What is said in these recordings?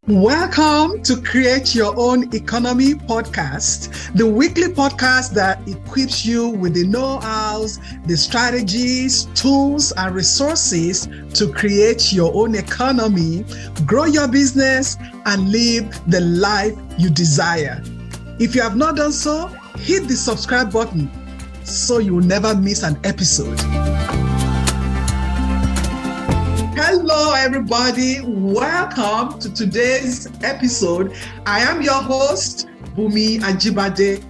Welcome to Create Your Own Economy podcast, the weekly podcast that equips you with the know-hows, the strategies, tools, and resources to create your own economy, grow your business, and live the life you desire. If you have not done so, hit the subscribe button so you will never miss an episode. Hello, everybody. Welcome to today's episode. I am your host, Bumi Ajibade.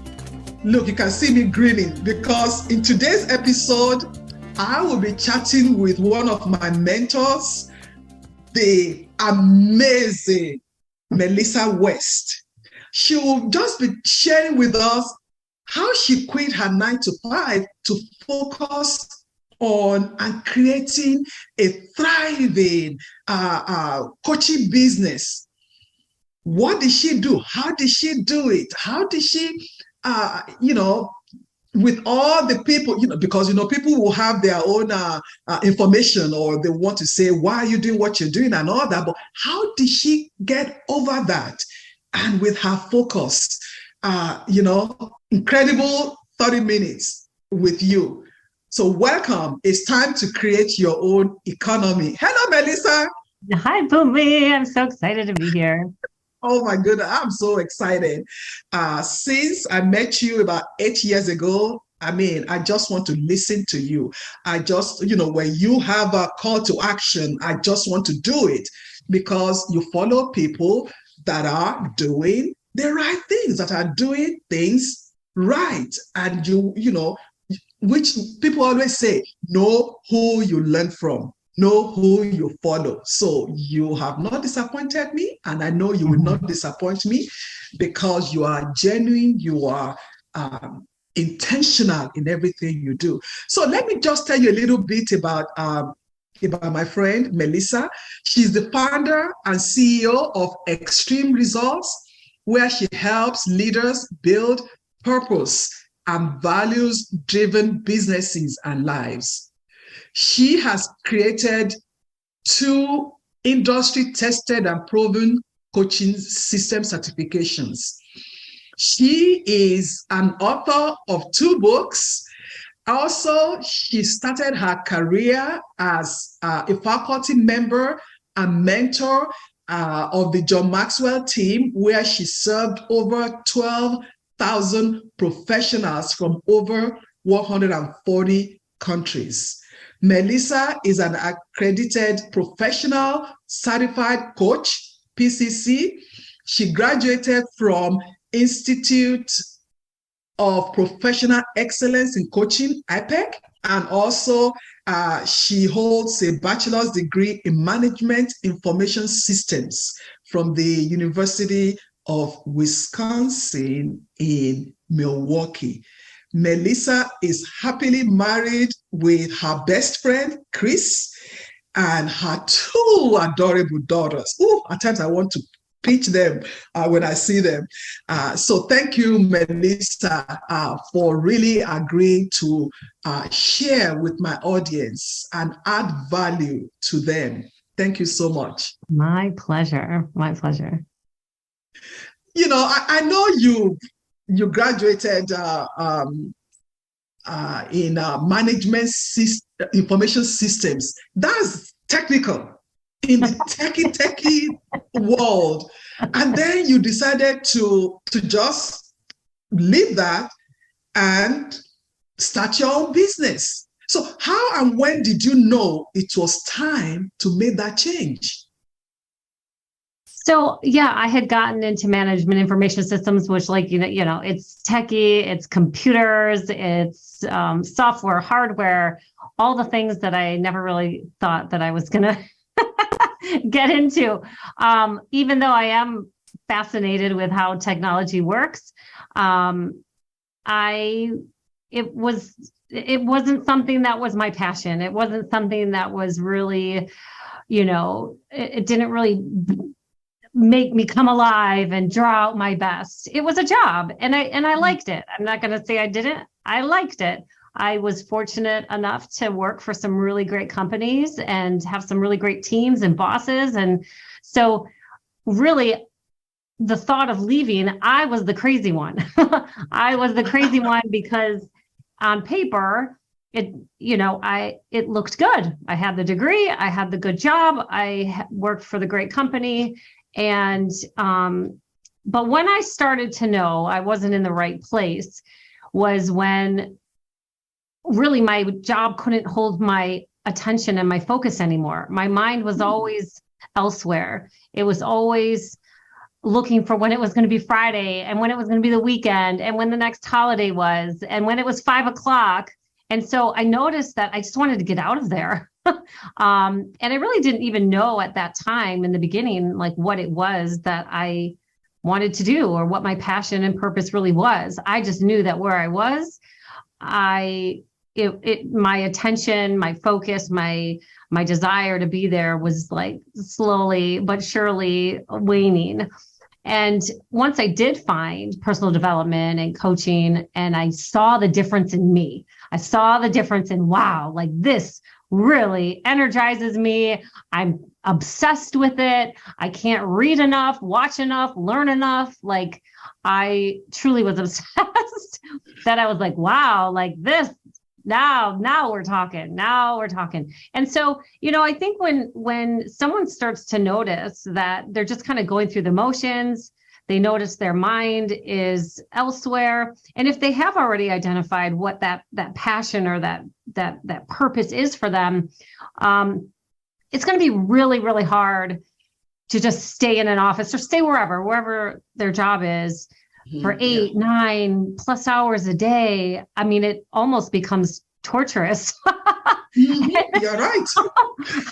Look, you can see me grinning because in today's episode, I will be chatting with one of my mentors, the amazing Melissa West. She will just be sharing with us how she quit her 9-to-5 to focus on and creating a thriving coaching business. What did she do? How did she do it? How did she, with all the people, because, people will have their own information, or they want to say, why are you doing what you're doing and all that? But how did she get over that? And with her focus, incredible 30 minutes with you. So welcome. It's time to create your own economy. Hello, Melissa. Hi, Bumi. I'm so excited to be here. Oh my goodness, I'm so excited. Since I met you about 8 years ago, I just want to listen to you. I just, when you have a call to action, I just want to do it because you follow people that are doing the right things, that are doing things right. And which people always say, know who you learn from, know who you follow. So you have not disappointed me, and I know you will not disappoint me because you are genuine, you are intentional in everything you do. So let me just tell you a little bit about my friend, Melissa. She's the founder and CEO of Extreme Results, where she helps leaders build purpose and values-driven businesses and lives. She has created 2 industry-tested and proven coaching system certifications. She is an author of 2 books. Also, she started her career as a faculty member and mentor of the John Maxwell team, where she served over 12,000 professionals from over 140 countries. Melissa is an accredited professional certified coach, PCC. She graduated from Institute of Professional Excellence in Coaching, IPEC, and also she holds a bachelor's degree in Management Information Systems from the University of Wisconsin in Milwaukee. Melissa is happily married with her best friend, Chris, and her 2 adorable daughters. At times I want to pitch them when I see them. So thank you, Melissa, for really agreeing to share with my audience and add value to them. Thank you so much. My pleasure. My pleasure. I know you graduated in management information systems. That's technical in the techie world. And then you decided to just leave that and start your own business. So how and when did you know it was time to make that change? So I had gotten into management information systems, which it's techie, it's computers, it's software, hardware, all the things that I never really thought that I was going to get into. Even though I am fascinated with how technology works, it wasn't something that was my passion. It wasn't something that was really, it didn't really make me come alive and draw out my best. It was a job, and I liked it. I'm not going to say I didn't. I liked it. I was fortunate enough to work for some really great companies and have some really great teams and bosses. And so really the thought of leaving, I was the crazy one. I was the crazy one because on paper, it looked good. I had the degree, I had the good job, I worked for the great company. And, but when I started to know I wasn't in the right place was when really my job couldn't hold my attention and my focus anymore. My mind was always elsewhere. It was always looking for when it was going to be Friday and when it was going to be the weekend and when the next holiday was and when it was 5 o'clock. And so I noticed that I just wanted to get out of there. And I really didn't even know at that time in the beginning, like what it was that I wanted to do or what my passion and purpose really was. I just knew that where I was, my attention, my focus, my desire to be there was like slowly but surely waning. And once I did find personal development and coaching, and I saw the difference in me, I saw the difference in, wow, like this really energizes me. I'm obsessed with it. I can't read enough, watch enough, learn enough. Like I truly was obsessed that I was like, wow, like this. Now we're talking. And so, I think when someone starts to notice that they're just kind of going through the motions, they notice their mind is elsewhere. And if they have already identified what that passion or that purpose is for them, it's going to be really, really hard to just stay in an office or stay wherever their job is for 8, 9+ hours a day. I mean, it almost becomes torturous. You're right.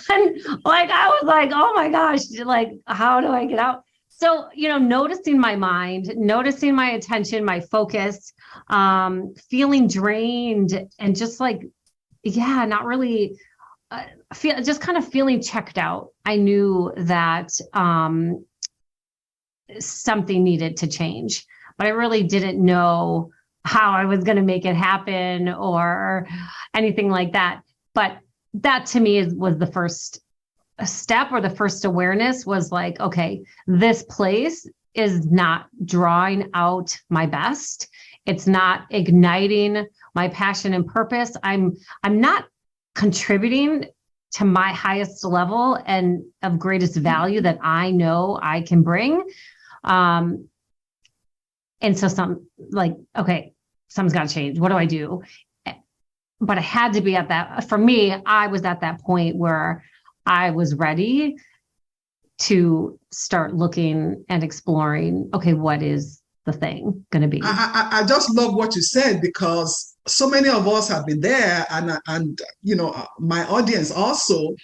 And like, I was like, oh my gosh, like, how do I get out? So, noticing my mind, noticing my attention, my focus, feeling drained and just like, not really just kind of feeling checked out. I knew that something needed to change, but I really didn't know how I was going to make it happen or anything like that. But that to me was the first step, or the first awareness was like, okay, this place is not drawing out my best. It's not igniting my passion and purpose. I'm not contributing to my highest level and of greatest value that I know I can bring. And so something's got to change. What do I do? But I had to be for me, I was at that point where I was ready to start looking and exploring, okay, what is the thing going to be? I just love what you said, because so many of us have been there, and my audience also.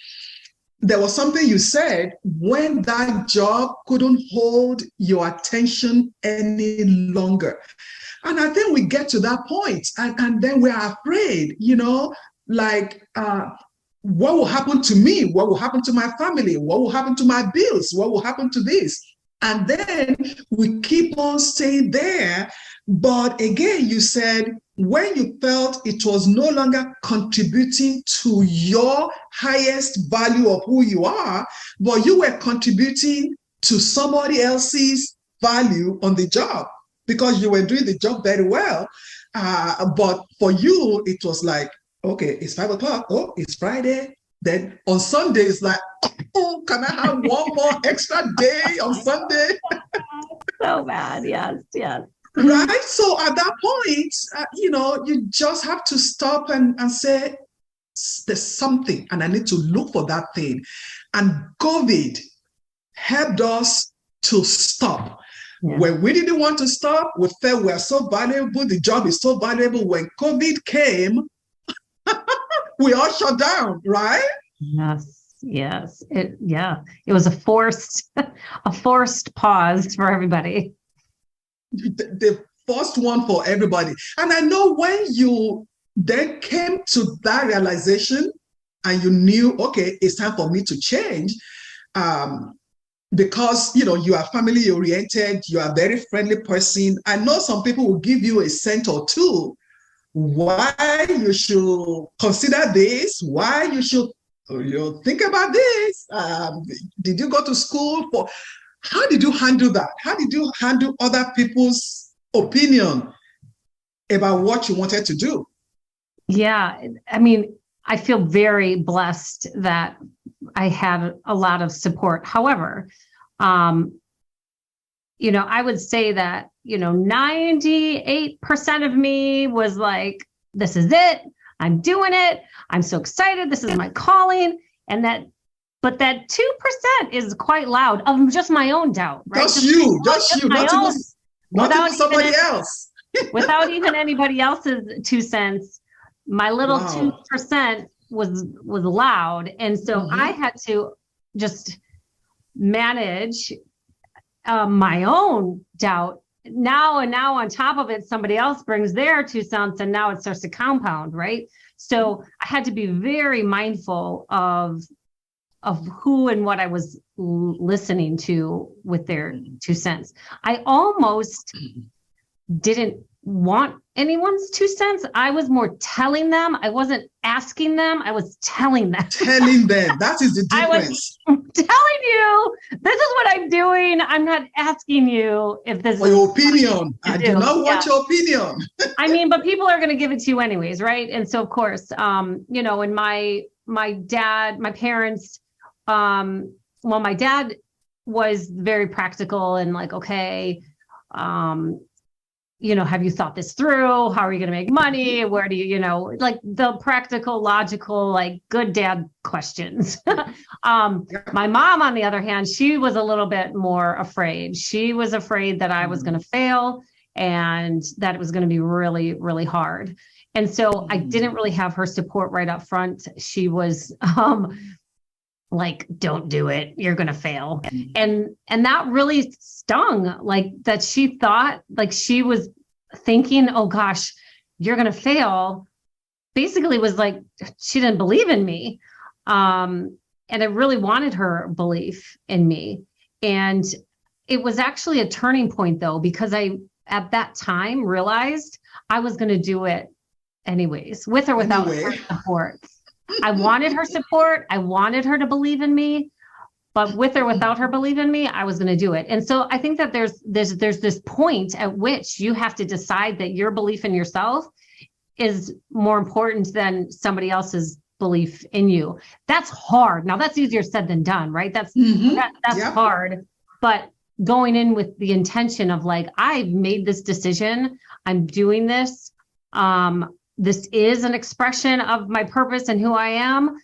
There was something you said when that job couldn't hold your attention any longer. And I think we get to that point, and then we're afraid, what will happen to me? What will happen to my family? What will happen to my bills? What will happen to this? And then we keep on staying there. But again, you said when you felt it was no longer contributing to your highest value of who you are, but you were contributing to somebody else's value on the job because you were doing the job very well. But for you, it was like, okay, it's 5 o'clock. Oh, it's Friday. Then on Sunday, it's like, oh, can I have one more extra day on Sunday? So bad. Yes. Right. So at that point, you just have to stop and say, there's something, and I need to look for that thing. And COVID helped us to stop. Yeah. When we didn't want to stop, we felt we're so valuable. The job is so valuable. When COVID came, we all shut down, right? Yes. It was a forced pause for everybody. The first one for everybody. And I know when you then came to that realization and you knew, okay, it's time for me to change, because, you are family oriented, you are a very friendly person. I know some people will give you a cent or two why you should consider this, why you should think about this. Did you go to school for? How did you handle that? How did you handle other people's opinion about what you wanted to do? Yeah, I mean, I feel very blessed that I had a lot of support. However, I would say that, 98% of me was like, this is it. I'm doing it. I'm so excited. This is my calling. But that 2% is quite loud of just my own doubt, right? Just you, not even somebody else. Without even anybody else's 2 cents, my little 2% was loud. And so I had to just manage my own doubt. Now on top of it, somebody else brings their 2 cents and now it starts to compound, right? So I had to be very mindful of who and what I was listening to with their 2 cents. I almost didn't want anyone's 2 cents. I was more telling them. I wasn't asking them. I was telling them. Telling them. That is the difference. I was telling you, this is what I'm doing. I'm not asking you if this is your opinion. I do not want your opinion. I mean, but people are going to give it to you anyways, right? And so, of course, and my parents, my dad was very practical and like, okay, have you thought this through? How are you going to make money? Where do you, like the practical, logical, like good dad questions. My mom, on the other hand, she was a little bit more afraid. She was afraid that I was going to fail and that it was going to be really, really hard. And so I didn't really have her support right up front. She was, like, don't do it. You're going to fail. And that really stung, like that she thought, like she was thinking, oh gosh, you're going to fail. Basically was like, she didn't believe in me. And I really wanted her belief in me. And it was actually a turning point though, because I, at that time realized I was going to do it anyways, with or without her support. I wanted her support. I wanted her to believe in me, but with or without her believe in me, I was going to do it. And so I think that there's this point at which you have to decide that your belief in yourself is more important than somebody else's belief in you. That's hard. Now that's easier said than done, right? That's hard. But going in with the intention of like, I've made this decision. I'm doing this. This is an expression of my purpose and who I am.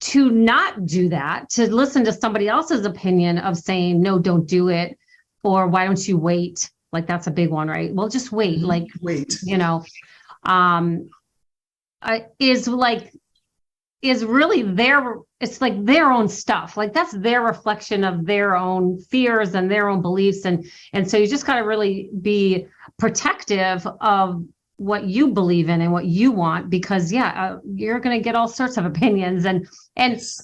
To not do that, to listen to somebody else's opinion of saying, no, don't do it. Or why don't you wait? Like, that's a big one, right? Well, just wait. Like, wait, is really it's like their own stuff. Like that's their reflection of their own fears and their own beliefs. And so you just got to really be protective of what you believe in and what you want, because you're going to get all sorts of opinions. And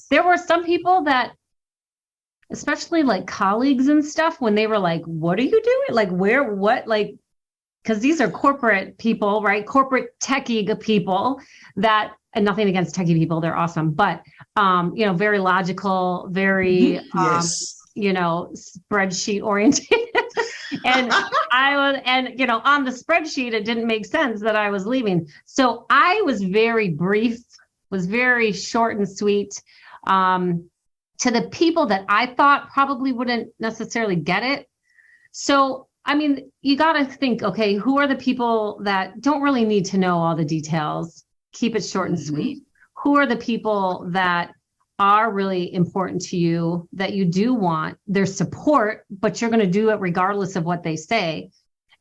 there were some people that, especially like colleagues and stuff, when they were like, what are you doing? Like because these are corporate people, right? Corporate techie people that, and nothing against techie people, they're awesome, but, very logical, very, spreadsheet oriented. And on the spreadsheet, it didn't make sense that I was leaving. So I was very brief, was very short and sweet, to the people that I thought probably wouldn't necessarily get it. So, I mean, you got to think, okay, who are the people that don't really need to know all the details? Keep it short and sweet. Who are the people that are really important to you, that you do want their support, but you're going to do it regardless of what they say?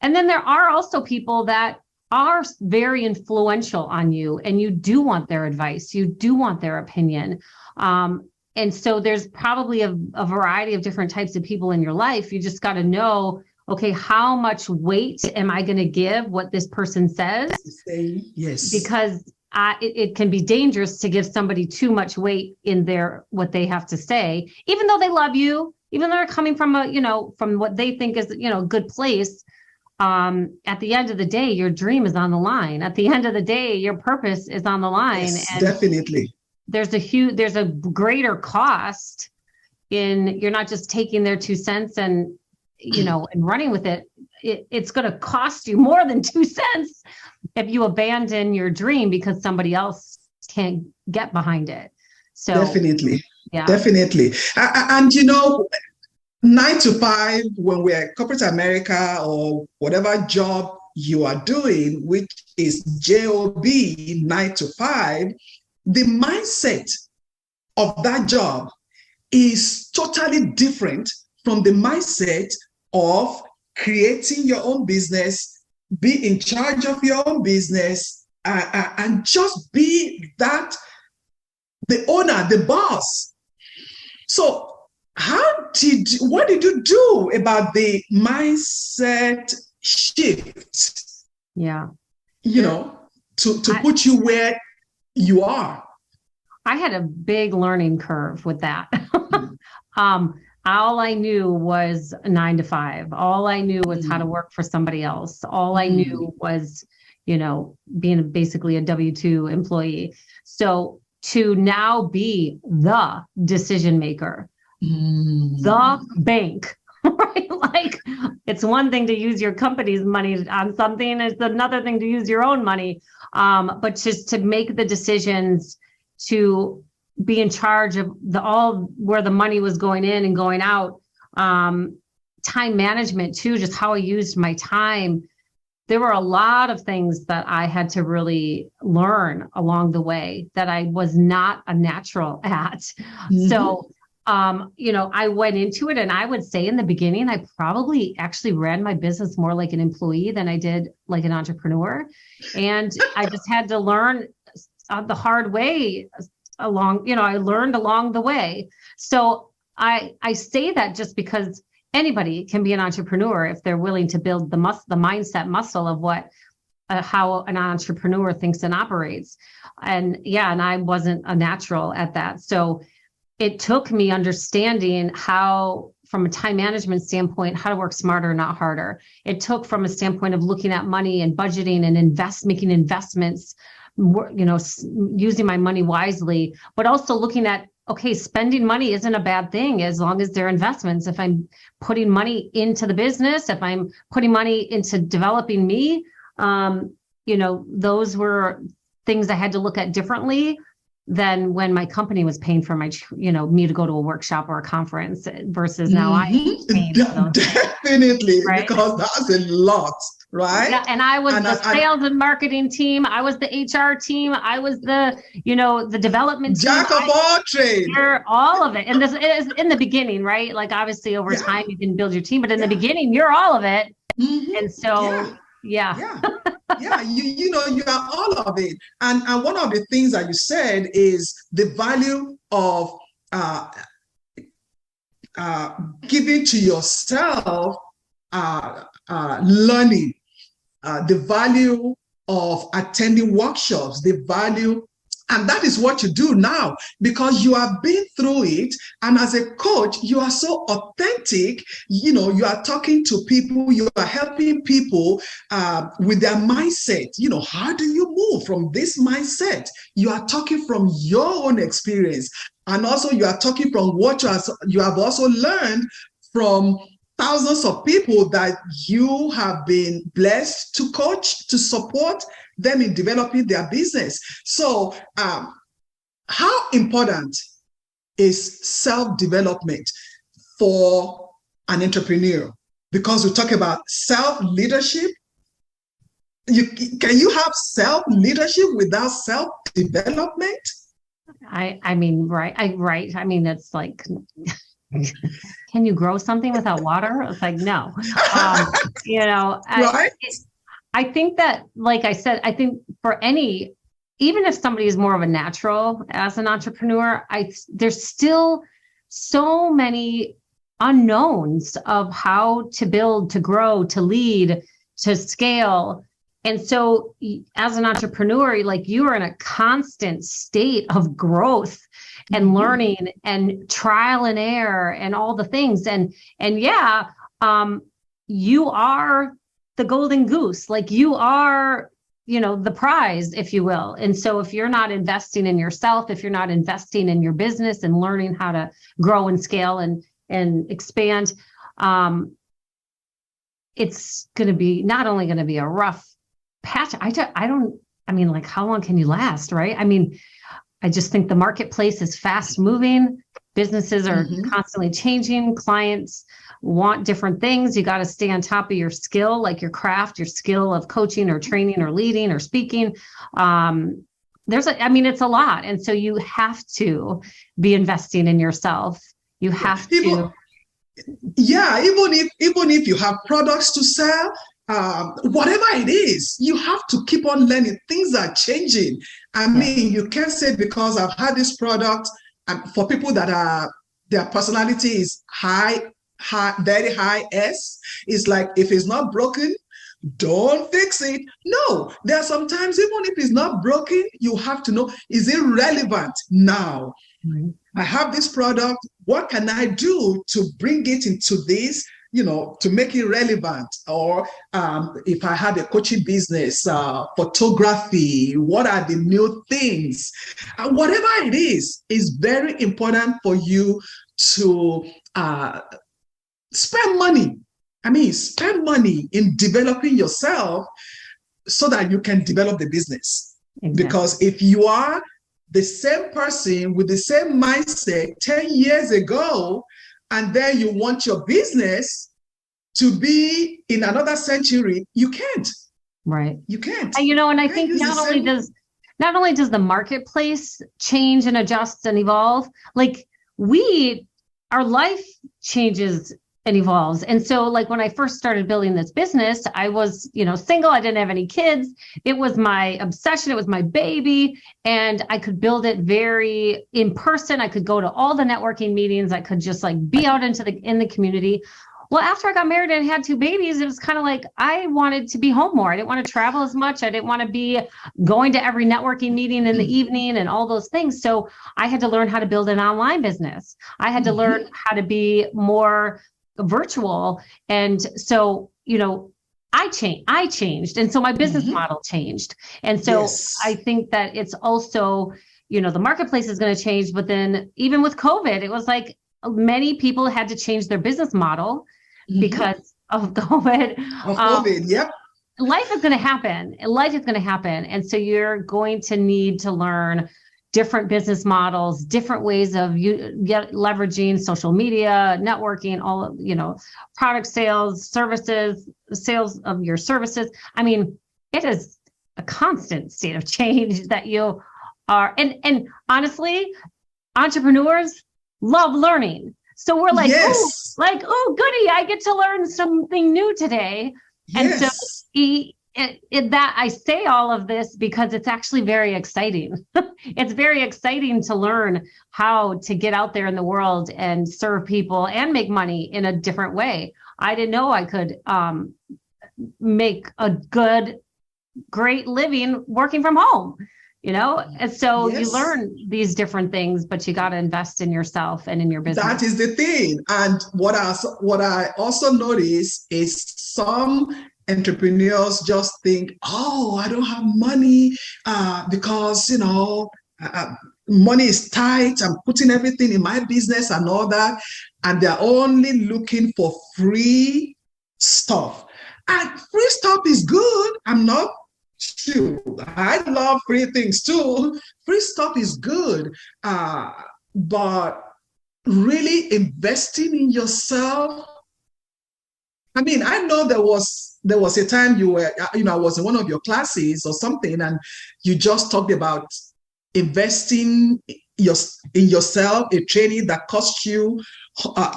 And then there are also people that are very influential on you, and you do want their advice. You do want their opinion. And so there's probably a variety of different types of people in your life. You just got to know, okay, how much weight am I going to give what this person says? Yes. Because it can be dangerous to give somebody too much weight in what they have to say, even though they love you, even though they're coming from from what they think is, a good place. At the end of the day, your dream is on the line. At the end of the day, your purpose is on the line. Yes, and definitely. There's a greater cost you're not just taking their 2 cents and, and running with it. It's going to cost you more than 2 cents if you abandon your dream because somebody else can't get behind it. So definitely, yeah, definitely. And 9 to 5, when we're in corporate America or whatever job you are doing, which is job 9 to 5, the mindset of that job is totally different from the mindset of creating your own business, be in charge of your own business, and just be the owner, the boss. So what did you do about the mindset shift? Yeah. To put you where you are. I had a big learning curve with that. All I knew was 9 to 5. All I knew was how to work for somebody else. All I knew was, being basically a W-2 employee. So to now be the decision maker, the bank, right? Like, it's one thing to use your company's money on something. It's another thing to use your own money. But just to make the decisions, to be in charge of where the money was going in and going out. Time management too, just how I used my time. There were a lot of things that I had to really learn along the way that I was not a natural at. So, I went into it, and I would say in the beginning, I probably actually ran my business more like an employee than I did like an entrepreneur. And I just had to learn the hard way I learned along the way. So I say that just because anybody can be an entrepreneur if they're willing to build the mindset muscle of how an entrepreneur thinks and operates. And I wasn't a natural at that. So it took me understanding how, from a time management standpoint, how to work smarter, not harder. It took from a standpoint of looking at money and budgeting and making investments, using my money wisely, but also looking at, okay, spending money isn't a bad thing as long as they're investments. If I'm putting money into the business, if I'm putting money into developing me, those were things I had to look at differently than when my company was paying for my, me to go to a workshop or a conference versus now I paying for those definitely, things, right? Because that's a lot. Right. Yeah, and I was the sales and marketing team. I was the HR team. I was the development team. Jack of all trades. All of it. And this is in the beginning, right? Like, obviously over time you can build your team, but in the beginning, you're all of it. And so, you are all of it. And one of the things that you said is the value of giving to yourself, learning, the value of attending workshops, the value, and that is what you do now because you have been through it. And as a coach, you are so authentic. You are talking to people, you are helping people with their mindset. How do you move from this mindset? You are talking from your own experience. And also you are talking from what you have also learned from thousands of people that you have been blessed to coach, to support them in developing their business. So how important is self-development for an entrepreneur? Because we talk about self-leadership. Can you have self-leadership without self-development? I mean, right. I mean, it's like... Can you grow something without water? It's like, no. Right? I think that, like I said, I think for even if somebody is more of a natural as an entrepreneur, there's still so many unknowns of how to build, to grow, to lead, to scale. And so as an entrepreneur, like, you are in a constant state of growth and learning and trial and error and all the things. And you are the golden goose. Like, you are the prize, if you will. And so if you're not investing in yourself, if you're not investing in your business and learning how to grow and scale and expand, it's going to be not only going to be a rough patch. Like, how long can you last? Right. I mean, I just think the marketplace is fast moving. Businesses are constantly changing. Clients want different things. You got to stay on top of your skill, like your craft, your skill of coaching or training or leading or speaking. It's a lot. And so you have to be investing in yourself. You have to. Yeah, even if you have products to sell, whatever it is, you have to keep on learning. Things are changing. I mean, you can't say because I've had this product, for people that their personality is high, very high S, it's like, if it's not broken, don't fix it. No, there are sometimes, even if it's not broken, you have to know, is it relevant now? I have this product. What can I do to bring it into this, to make it relevant? Or if I had a coaching business, photography, what are the new things? Whatever it is very important for you to spend money. Spend money in developing yourself so that you can develop the business. Exactly. Because if you are the same person with the same mindset 10 years ago, and then you want your business to be in another century, you can't. Right. You can't. And I think not only does the marketplace change and adjust and evolve, like our life changes and evolves. And so like when I first started building this business, I was, single. I didn't have any kids. It was my obsession. It was my baby. And I could build it very in person. I could go to all the networking meetings. I could just like be out in the community. Well, after I got married and had 2 babies, it was kind of like, I wanted to be home more. I didn't want to travel as much. I didn't want to be going to every networking meeting in the evening and all those things. So I had to learn how to build an online business. I had to learn how to be more virtual. And so, I changed. And so my business model changed. And so I think that it's also, the marketplace is going to change. But then even with COVID, it was like many people had to change their business model because of COVID. Yep. Life is going to happen. And so you're going to need to learn different business models, different ways of leveraging social media, networking, all of, product sales, services, sales of your services. It is a constant state of change that you are. And honestly, entrepreneurs love learning. So we're like, oh, goody, I get to learn something new today. Yes. And so that I say all of this because it's actually very exciting. It's very exciting to learn how to get out there in the world and serve people and make money in a different way. I didn't know I could make a great living working from home. And so you learn these different things, but you got to invest in yourself and in your business. That is the thing. And what I also notice is some entrepreneurs just think, oh, I don't have money because, money is tight. I'm putting everything in my business and all that. And they're only looking for free stuff. And free stuff is good. I'm not sure. I love free things too. Free stuff is good. But really investing in yourself. I know there was a time you were, I was in one of your classes or something, and you just talked about investing in yourself, a training that cost you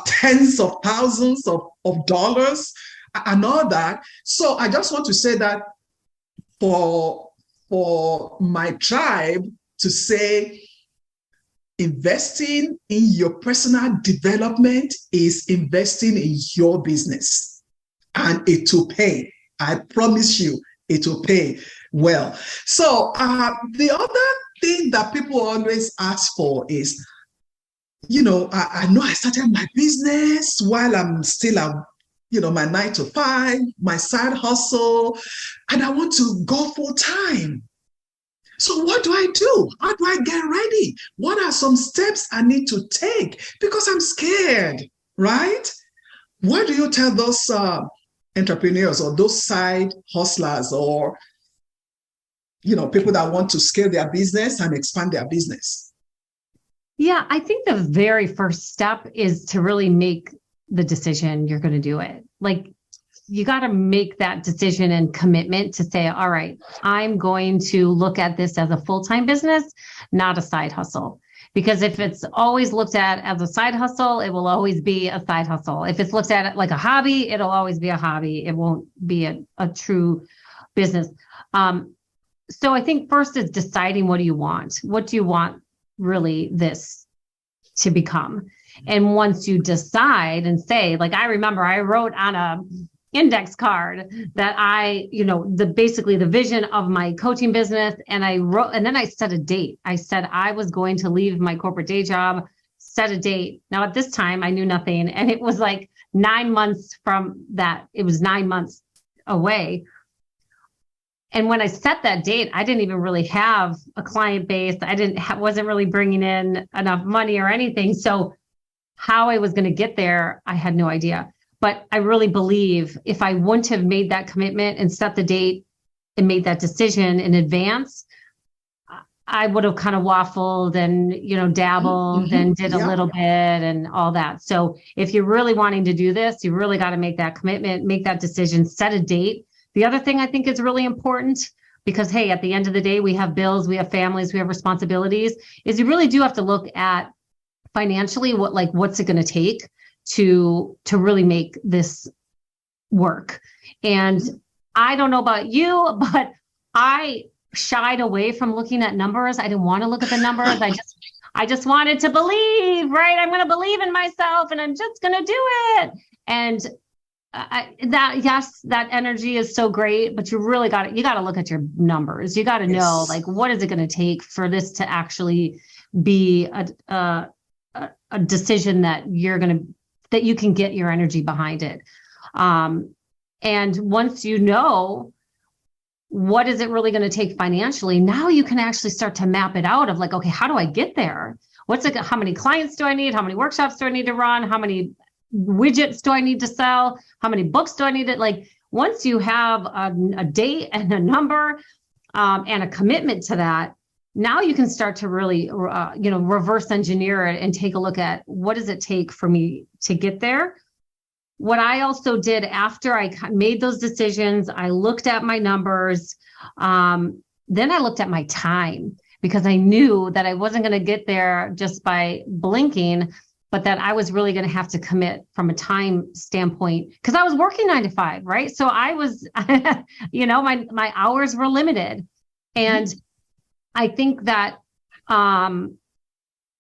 tens of thousands of dollars and all that. So I just want to say that for my tribe to say, investing in your personal development is investing in your business. And it will pay. I promise you, it will pay well. So the other thing that people always ask for is, I know I started my business while I'm still my 9 to 5, my side hustle, and I want to go full time. So what do I do? How do I get ready? What are some steps I need to take? Because I'm scared, right? What do you tell those entrepreneurs or those side hustlers or people that want to scale their business and expand their business? Yeah, I think the very first step is to really make the decision you're going to do it. Like, you got to make that decision and commitment to say, all right, I'm going to look at this as a full-time business, not a side hustle. Because if it's always looked at as a side hustle, it will always be a side hustle. If it's looked at like a hobby, it'll always be a hobby. It won't be a true business. So I think first is deciding, what do you want? What do you want really this to become? And once you decide and say, like, I remember I wrote on a index card that basically the vision of my coaching business. And I wrote, and then I set a date. I said I was going to leave my corporate day job, set a date. Now at this time I knew nothing. And it was like 9 months from that. It was 9 months away. And when I set that date, I didn't even really have a client base. I wasn't really bringing in enough money or anything. So how I was going to get there, I had no idea. But I really believe if I wouldn't have made that commitment and set the date and made that decision in advance, I would have kind of waffled and, dabbled and did a little bit and all that. So if you're really wanting to do this, you really got to make that commitment, make that decision, set a date. The other thing I think is really important, because, hey, at the end of the day, we have bills, we have families, we have responsibilities, is you really do have to look at financially what's it going to take to really make this work. And I don't know about you, but I shied away from looking at numbers. I didn't want to look at the numbers. I just wanted to believe, right? I'm going to believe in myself and I'm just going to do it. And that energy is so great, but you really got to look at your numbers. You got to know, what is it going to take for this to actually be a decision that that you can get your energy behind it. And once you know what is it really going to take financially, now you can actually start to map it out of okay, how do I get there? How many clients do I need? How many workshops do I need to run? How many widgets do I need to sell? How many books do I need to once you have a date and a number and a commitment to that, now you can start to really, reverse engineer it and take a look at what does it take for me to get there. What I also did after I made those decisions, I looked at my numbers. Then I looked at my time, because I knew that I wasn't going to get there just by blinking, but that I was really going to have to commit from a time standpoint, because I was working 9 to 5, right? So I was, my hours were limited. And I think that,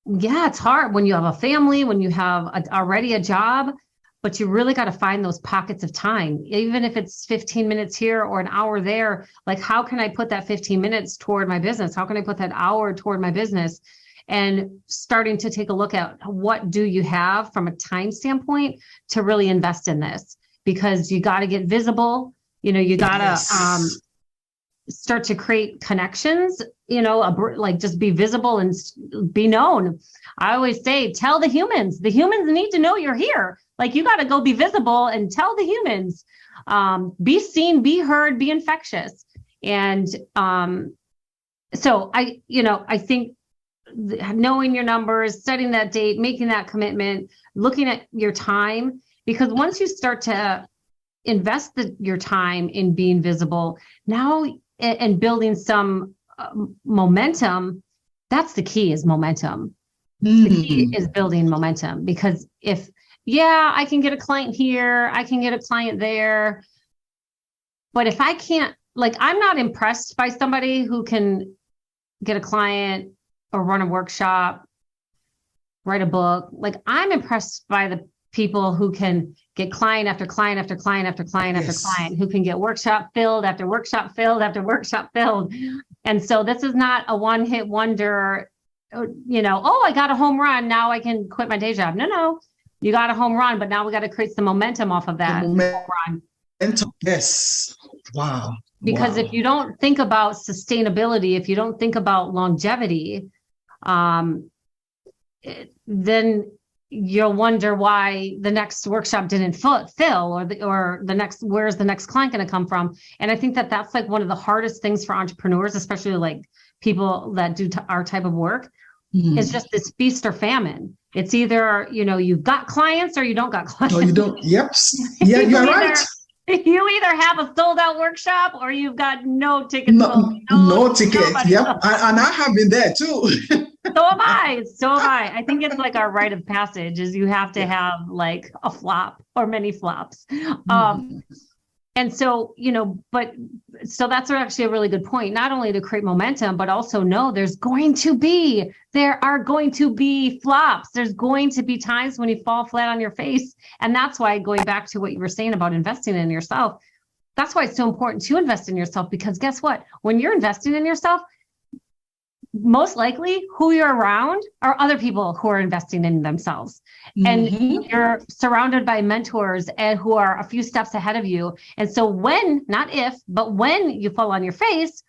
it's hard when you have a family, when you have already a job, but you really got to find those pockets of time, even if it's 15 minutes here or an hour there. How can I put that 15 minutes toward my business? How can I put that hour toward my business? And starting to take a look at what do you have from a time standpoint to really invest in this, because you got to get visible. You got to, start to create connections, just be visible and be known. I always say, tell the humans need to know you're here. You got to go be visible and tell the humans, be seen, be heard, be infectious. And so I think knowing your numbers, setting that date, making that commitment, looking at your time, because once you start to invest your time in being visible now and building some momentum, that's the key, is momentum. The key is building momentum, because I can get a client here, I can get a client there, but if I can't, I'm not impressed by somebody who can get a client or run a workshop, write a book. I'm impressed by the people who can get client after client after client after client after client, who can get workshop filled after workshop filled after workshop filled. And so this is not a one-hit wonder, I got a home run, now I can quit my day job. No. You got a home run, but now we got to create some momentum off of that home run. Yes. Wow. Because if you don't think about sustainability, if you don't think about longevity, then you'll wonder why the next workshop didn't fill, or the next, where's the next client going to come from? And I think that that's like one of the hardest things for entrepreneurs, especially like people that do our type of work, is just this feast or famine. It's either, you've got clients or you don't got clients. No, you don't. Yep. Yeah, you're right. You either have a sold out workshop or you've got no tickets. No tickets. Yep. And I have been there too. So have I. I think it's like our rite of passage is you have to have like a flop or many flops. And so, so that's actually a really good point, not only to create momentum, but also know there are going to be flops. There's going to be times when you fall flat on your face. And that's why, going back to what you were saying about investing in yourself, that's why it's so important to invest in yourself, because guess what? When you're investing in yourself, most likely who you're around are other people who are investing in themselves. And you're surrounded by mentors and who are a few steps ahead of you. And so when, not if, but when you fall on your face,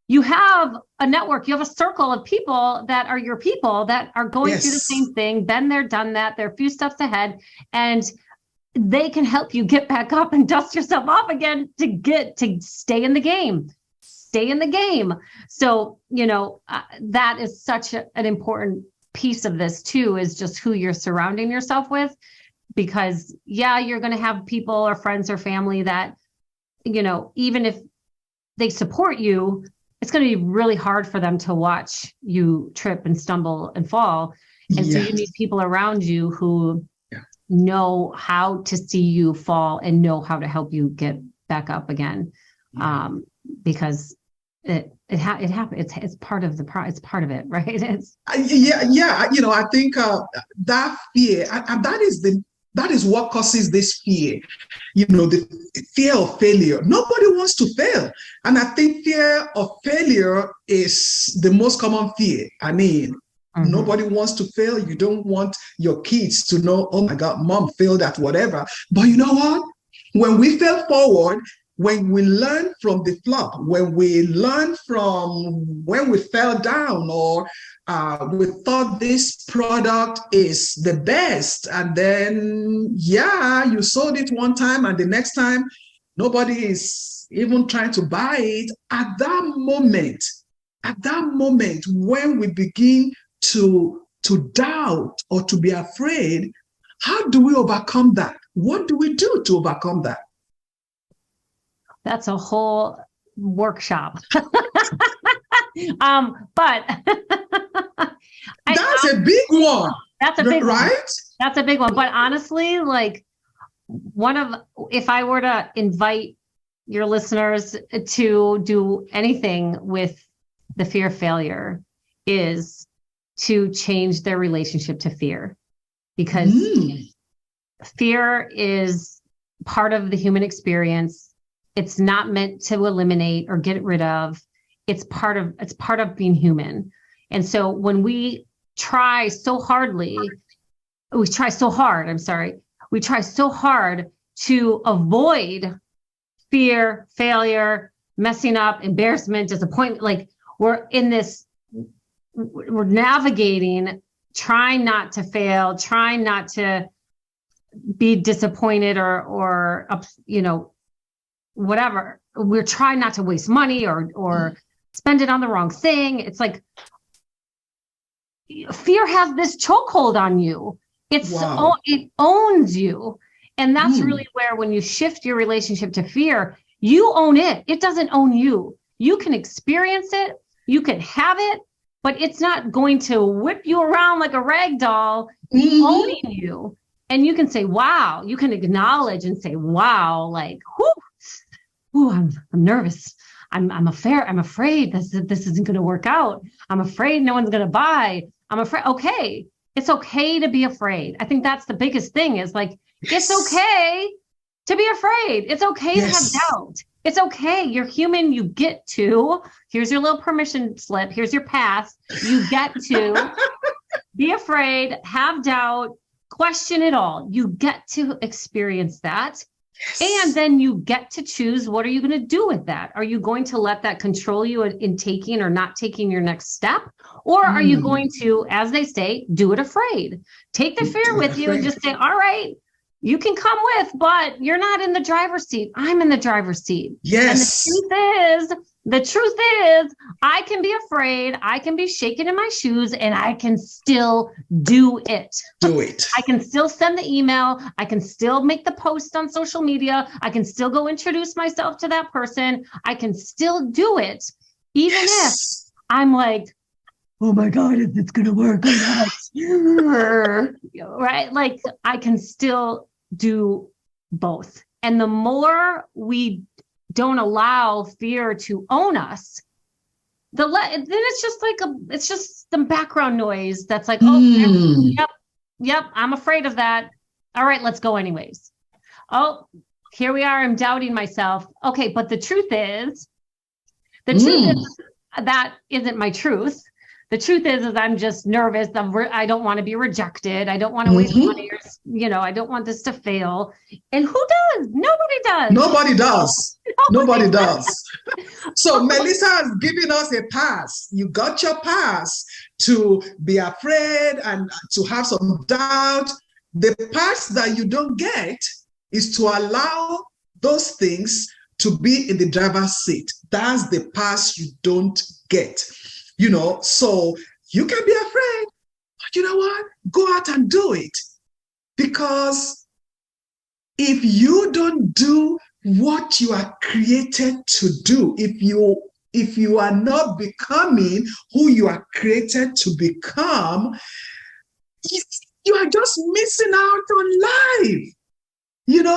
you have a network, you have a circle of people that are your people that are going through the same thing, been there, done that, they're a few steps ahead, and they can help you get back up and dust yourself off again to stay in the game. So, that is such an important piece of this too, is just who you're surrounding yourself with, because you're going to have people or friends or family that, even if they support you, it's going to be really hard for them to watch you trip and stumble and fall. And so you need people around you who know how to see you fall and know how to help you get back up again. Because it happens. It's part of it's part of it, right? It's I think that fear, and that is what causes this fear. The fear of failure. Nobody wants to fail, and I think fear of failure is the most common fear. I mean, nobody wants to fail. You don't want your kids to know, oh my God, mom failed at whatever. But you know what? When we fail forward, when we learn from the flop, when we learn from when we fell down, or we thought this product is the best, and then, you sold it one time and the next time nobody is even trying to buy it. At that moment, when we begin to doubt or to be afraid, how do we overcome that? What do we do to overcome that? That's a whole workshop. But that's a big one. That's a big one. That's a big one. But honestly, like if I were to invite your listeners to do anything with the fear of failure, is to change their relationship to fear, because fear is part of the human experience. It's not meant to eliminate or get rid of. It's part of being human. And so when we try so hard to avoid fear, failure, messing up, embarrassment, disappointment, like we're navigating, trying not to fail, trying not to be disappointed or whatever. We're trying not to waste money or spend it on the wrong thing. It's like fear has this chokehold on you. It owns you. And that's really where, when you shift your relationship to fear, you own it. It doesn't own you. You can experience it. You can have it, but it's not going to whip you around like a rag doll, owning you. And you can say, wow, you can acknowledge and say, wow, like, I'm nervous. I'm afraid this isn't going to work out. I'm afraid no one's going to buy. I'm afraid. Okay. It's okay to be afraid. I think that's the biggest thing, is like, it's okay to be afraid. It's okay to have doubt. It's okay. You're human. You get to, here's your little permission slip. Here's your pass. You get to be afraid, have doubt, question it all. You get to experience that. Yes. And then you get to choose, what are you going to do with that? Are you going to let that control you in taking or not taking your next step? Or are you going to, as they say, do it afraid? Take the fear with you and just say, all right, you can come with, but you're not in the driver's seat. I'm in the driver's seat. Yes. And the truth is, I can be afraid. I can be shaking in my shoes, and I can still do it. Do it. I can still send the email. I can still make the post on social media. I can still go introduce myself to that person. I can still do it, even if I'm like, oh my God, is this going to work or not? Right? Like, I can still do both. And the more we don't allow fear to own us, then it's just like it's just some background noise that's like, yep, I'm afraid of that. All right, let's go anyways. Oh, here we are. I'm doubting myself. Okay, but the truth is that isn't my truth. The truth is I'm just nervous. I don't want to be rejected. I don't want to waste money. I don't want this to fail. And who does? Nobody does. Nobody does. Nobody does. So Melissa has given us a pass. You got your pass to be afraid and to have some doubt. The pass that you don't get is to allow those things to be in the driver's seat. That's the pass you don't get. So you can be afraid, but you know what? Go out and do it. Because if you don't do what you are created to do, if you are not becoming who you are created to become, you are just missing out on life. You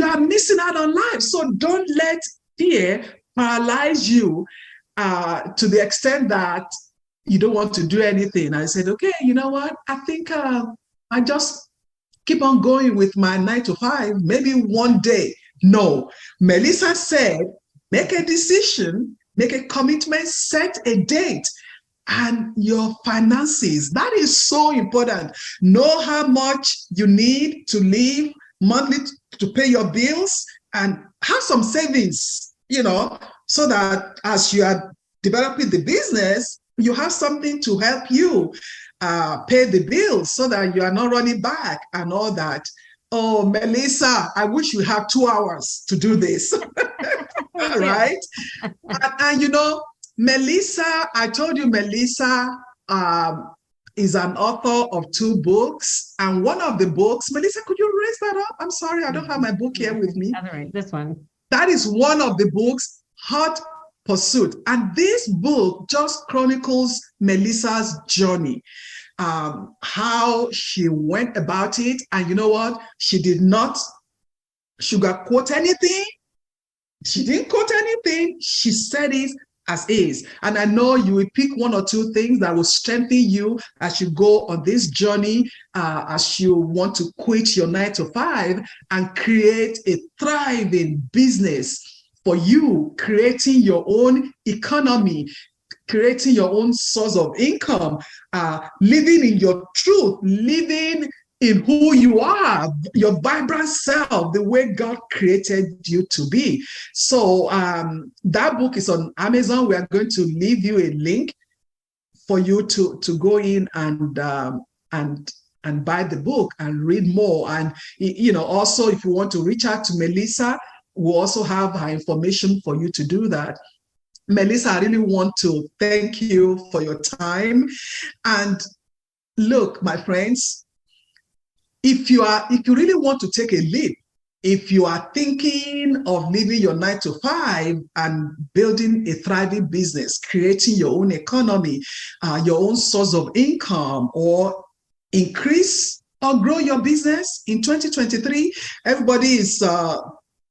are missing out on life. So don't let fear paralyze you to the extent that you don't want to do anything. I said, okay, you know what? I think I just keep on going with my 9 to 5, maybe one day. No, Melissa said, make a decision, make a commitment, set a date. And your finances, that is so important. Know how much you need to live monthly to pay your bills, and have some savings, so that as you are developing the business, you have something to help you pay the bills so that you are not running back and all that. Oh, Melissa, I wish we had 2 hours to do this. Right? And Melissa, I told you Melissa is an author of 2 books. And one of the books, Melissa, could you raise that up? I'm sorry, I don't have my book here with me. All right, this one. That is one of the books, Hot Pursuit. And this book just chronicles Melissa's journey, how she went about it. And you know what? She did not sugarcoat anything. She didn't quote anything. She said it as is. And I know you will pick 1 or 2 things that will strengthen you as you go on this journey, as you want to quit your 9 to 5 and create a thriving business for you, creating your own economy, creating your own source of income, living in your truth, living in who you are, your vibrant self, the way God created you to be. So that book is on Amazon. We are going to leave you a link for you to go in and buy the book and read more. And also, if you want to reach out to Melissa, we'll also have her information for you to do that. Melissa, I really want to thank you for your time. And look, my friends, if you really want to take a leap, if you are thinking of leaving your 9 to 5 and building a thriving business, creating your own economy, your own source of income, or increase or grow your business in 2023, everybody is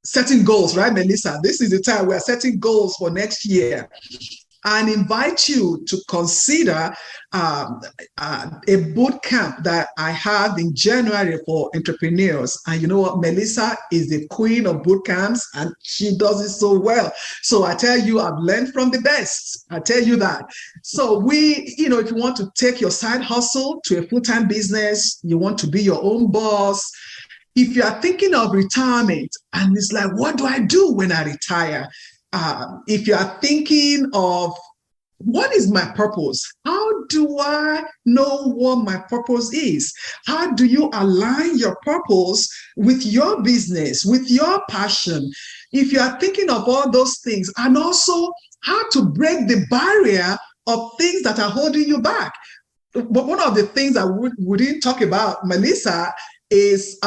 setting goals, right, Melissa? This is the time we are setting goals for next year. and invite you to consider a boot camp that I have in January for entrepreneurs. And you know what? Melissa is the queen of boot camps, and she does it so well. So I tell you, I've learned from the best. I tell you that. So if you want to take your side hustle to a full-time business, you want to be your own boss, if you are thinking of retirement and it's like, what do I do when I retire? If you are thinking of what is my purpose? How do I know what my purpose is? How do you align your purpose with your business, with your passion? If you are thinking of all those things, and also how to break the barrier of things that are holding you back. But one of the things that we didn't talk about, Melissa, is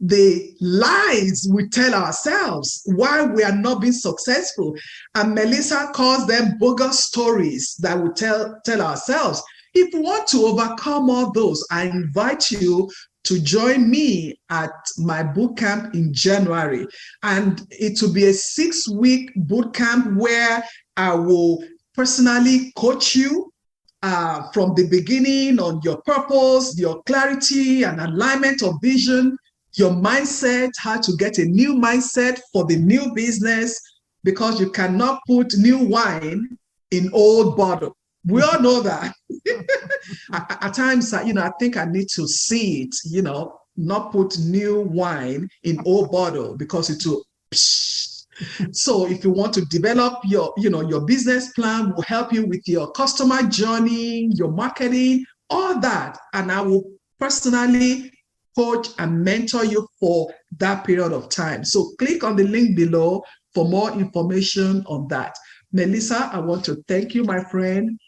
the lies we tell ourselves why we are not being successful. And Melissa calls them bogus stories that we tell ourselves. If you want to overcome all those, I invite you to join me at my boot camp in January. And it will be a 6-week boot camp where I will personally coach you from the beginning on your purpose, your clarity and alignment of vision, your mindset, how to get a new mindset for the new business, because you cannot put new wine in old bottle. We all know that. At times, I think I need to see it, not put new wine in old bottle, because it will. So if you want to develop your business plan, will help you with your customer journey, your marketing, all that. And I will personally coach and mentor you for that period of time. So click on the link below for more information on that. Melissa, I want to thank you, my friend.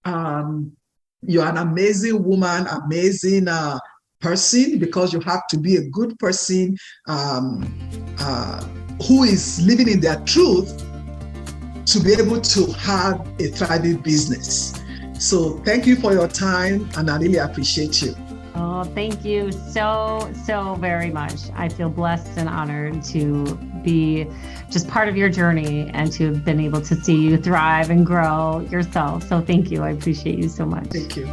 You're an amazing woman, amazing person, because you have to be a good person who is living in their truth to be able to have a thriving business. So thank you for your time, and I really appreciate you. Oh, thank you so very much. I feel blessed and honored to be just part of your journey and to have been able to see you thrive and grow yourself. So thank you. I appreciate you so much. Thank you.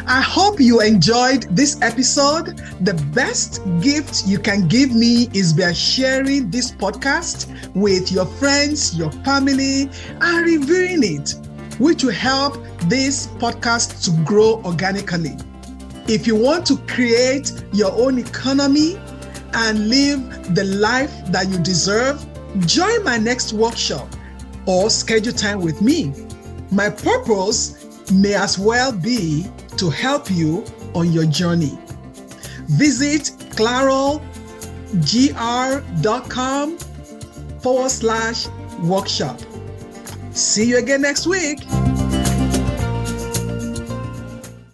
I hope you enjoyed this episode. The best gift you can give me is by sharing this podcast with your friends, your family, and reviewing it, which will help this podcast to grow organically. If you want to create your own economy and live the life that you deserve, join my next workshop or schedule time with me. My purpose may as well be to help you on your journey. Visit clarogr.com/workshop. See you again next week.